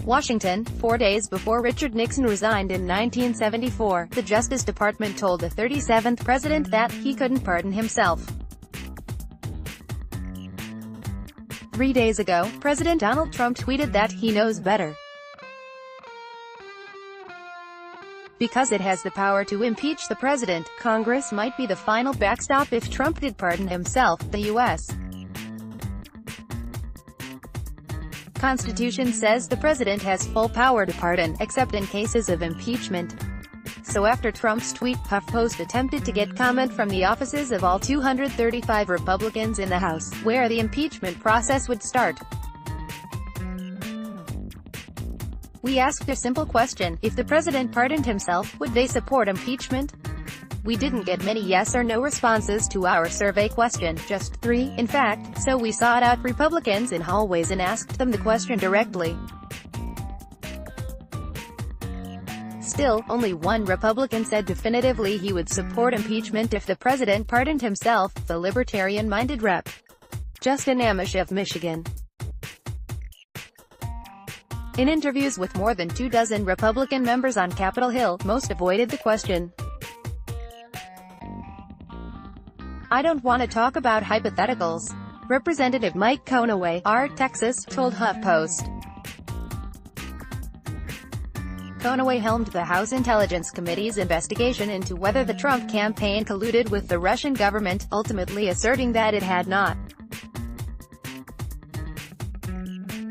Washington, 4 days before Richard Nixon resigned in 1974, the Justice Department told the 37th president that he couldn't pardon himself. 3 days ago, President Donald Trump tweeted that he knows better. Because it has the power to impeach the president, Congress might be the final backstop if Trump did pardon himself, the U.S. Constitution says the president has full power to pardon, except in cases of impeachment. So after Trump's tweet, HuffPost attempted to get comment from the offices of all 235 Republicans in the House, where the impeachment process would start. We asked a simple question: if the president pardoned himself, would they support impeachment? We didn't get many yes or no responses to our survey question, just 3, in fact, so we sought out Republicans in hallways and asked them the question directly. Still, only one Republican said definitively he would support impeachment if the president pardoned himself, the libertarian-minded Rep. Justin Amash of Michigan. In interviews with more than 24 Republican members on Capitol Hill, most avoided the question. "I don't want to talk about hypotheticals," Representative Mike Conaway, R. Texas, told HuffPost. Conaway helmed the House Intelligence Committee's investigation into whether the Trump campaign colluded with the Russian government, ultimately asserting that it had not.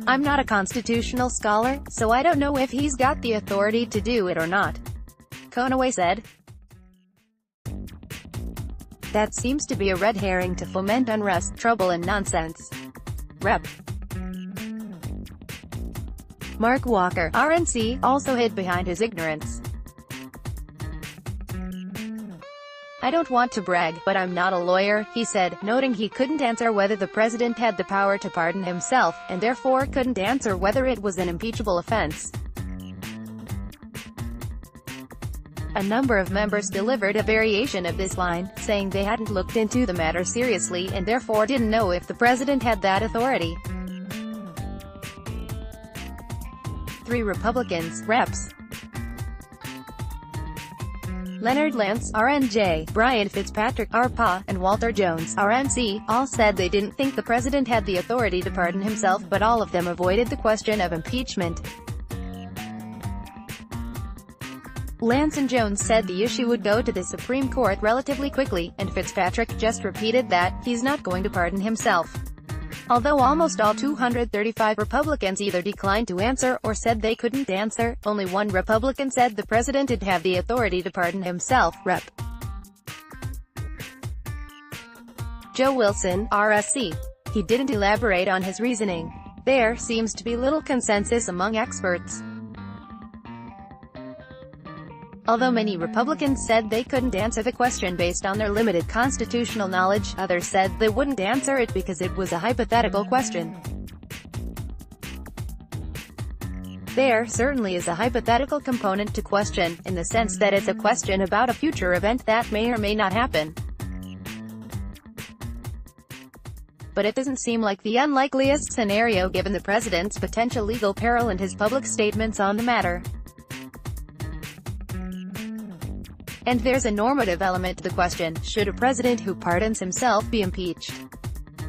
"I'm not a constitutional scholar, so I don't know if he's got the authority to do it or not," Conaway said. "That seems to be a red herring to foment unrest, trouble and nonsense." Rep. Mark Walker, RNC, also hid behind his ignorance. "I don't want to brag, but I'm not a lawyer," he said, noting he couldn't answer whether the president had the power to pardon himself, and therefore couldn't answer whether it was an impeachable offense. A number of members delivered a variation of this line, saying they hadn't looked into the matter seriously and therefore didn't know if the president had that authority. 3 Republicans, Reps. Leonard Lance, RNJ, Brian Fitzpatrick, RPA, and Walter Jones, RNC, all said they didn't think the president had the authority to pardon himself, but all of them avoided the question of impeachment. Lance and Jones said the issue would go to the Supreme Court relatively quickly, and Fitzpatrick just repeated that he's not going to pardon himself. Although almost all 235 Republicans either declined to answer or said they couldn't answer, only one Republican said the president did have the authority to pardon himself, Rep. Joe Wilson, RSC. He didn't elaborate on his reasoning. There seems to be little consensus among experts. Although many Republicans said they couldn't answer the question based on their limited constitutional knowledge, others said they wouldn't answer it because it was a hypothetical question. There certainly is a hypothetical component to question, in the sense that it's a question about a future event that may or may not happen. But it doesn't seem like the unlikeliest scenario given the president's potential legal peril and his public statements on the matter. And there's a normative element to the question: should a president who pardons himself be impeached?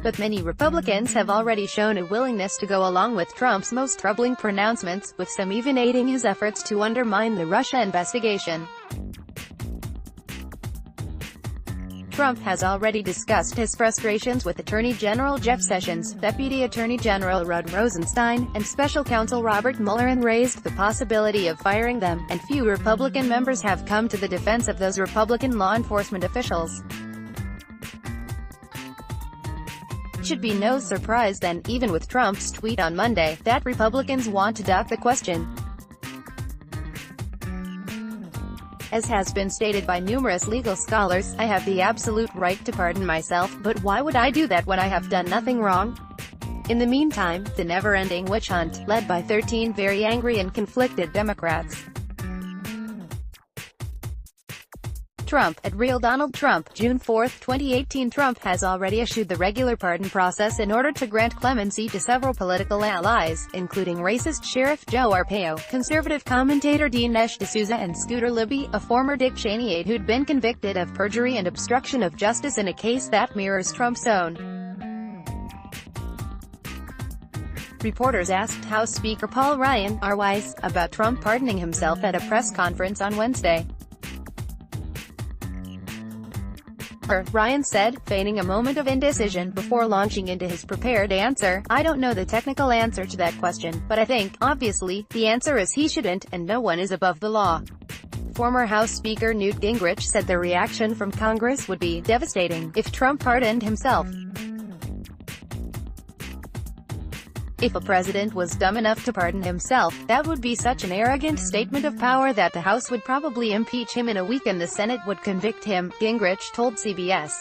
But many Republicans have already shown a willingness to go along with Trump's most troubling pronouncements, with some even aiding his efforts to undermine the Russia investigation. Trump has already discussed his frustrations with Attorney General Jeff Sessions, Deputy Attorney General Rod Rosenstein, and Special Counsel Robert Mueller, and raised the possibility of firing them, and few Republican members have come to the defense of those Republican law enforcement officials. It should be no surprise then, even with Trump's tweet on Monday, that Republicans want to duck the question. As has been stated by numerous legal scholars, I have the absolute right to pardon myself, but why would I do that when I have done nothing wrong? In the meantime, the never-ending witch hunt, led by 13 very angry and conflicted Democrats, Trump, at Real Donald Trump, June 4, 2018. Trump has already issued the regular pardon process in order to grant clemency to several political allies, including racist Sheriff Joe Arpaio, conservative commentator Dinesh D'Souza, and Scooter Libby, a former Dick Cheney aide who'd been convicted of perjury and obstruction of justice in a case that mirrors Trump's own. Reporters asked House Speaker Paul Ryan, RY, about Trump pardoning himself at a press conference on Wednesday. Ryan said, feigning a moment of indecision before launching into his prepared answer, "I don't know the technical answer to that question, but I think, obviously, the answer is he shouldn't, and no one is above the law." Former House Speaker Newt Gingrich said the reaction from Congress would be devastating if Trump pardoned himself. If a president was dumb enough to pardon himself, that would be such an arrogant statement of power that the House would probably impeach him in a week and the Senate would convict him, Gingrich told CBS.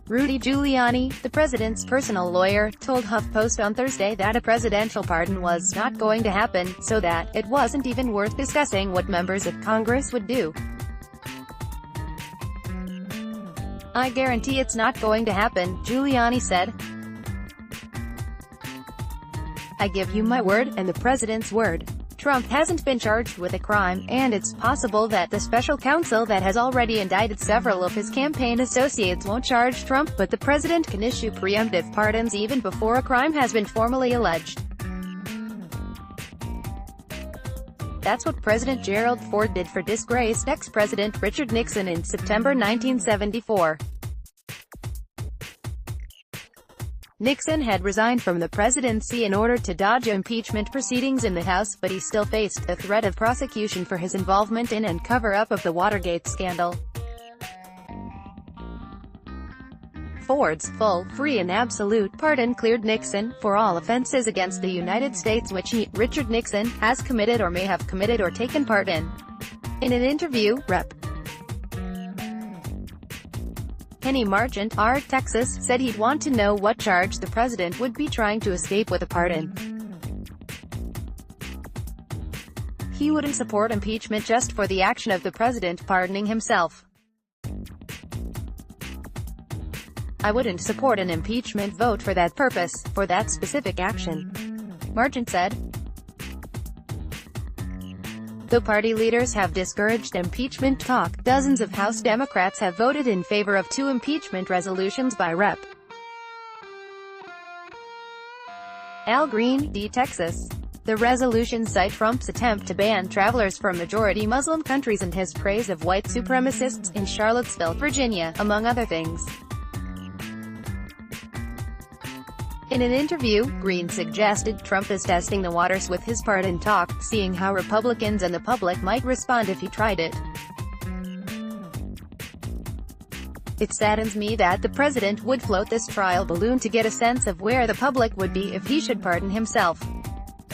Rudy Giuliani, the president's personal lawyer, told HuffPost on Thursday that a presidential pardon was not going to happen, so that it wasn't even worth discussing what members of Congress would do. "I guarantee it's not going to happen," Giuliani said. "I give you my word, and the president's word. Trump hasn't been charged with a crime, and it's possible that the special counsel that has already indicted several of his campaign associates won't charge Trump, but the president can issue preemptive pardons even before a crime has been formally alleged. That's what President Gerald Ford did for disgraced ex-president Richard Nixon in September 1974. Nixon had resigned from the presidency in order to dodge impeachment proceedings in the House, but he still faced the threat of prosecution for his involvement in and cover-up of the Watergate scandal. Ford's full, free and absolute pardon cleared Nixon for all offenses against the United States which he, Richard Nixon, has committed or may have committed or taken part in. In an interview, Rep. Kenny Marchant, R. Texas, said he'd want to know what charge the president would be trying to escape with a pardon. He wouldn't support impeachment just for the action of the president pardoning himself. "I wouldn't support an impeachment vote for that purpose, for that specific action," Marchant said. Though party leaders have discouraged impeachment talk, dozens of House Democrats have voted in favor of 2 impeachment resolutions by Rep. Al Green, D. Texas. The resolutions cite Trump's attempt to ban travelers from majority Muslim countries and his praise of white supremacists in Charlottesville, Virginia, among other things. In an interview, Green suggested Trump is testing the waters with his pardon talk, seeing how Republicans and the public might respond if he tried it. "It saddens me that the president would float this trial balloon to get a sense of where the public would be if he should pardon himself,"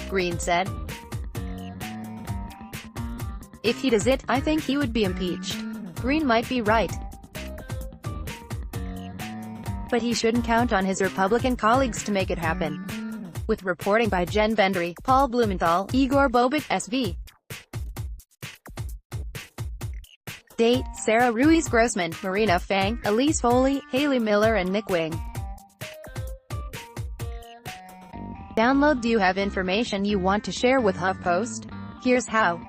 Green said. "If he does it, I think he would be impeached." Green might be right, but he shouldn't count on his Republican colleagues to make it happen. With reporting by Jen Vendry, Paul Blumenthal, Igor Bobek, SV. Date: Sarah Ruiz Grossman, Marina Fang, Elise Foley, Haley Miller and Nick Wing. Download. Do you have information you want to share with HuffPost? Here's how.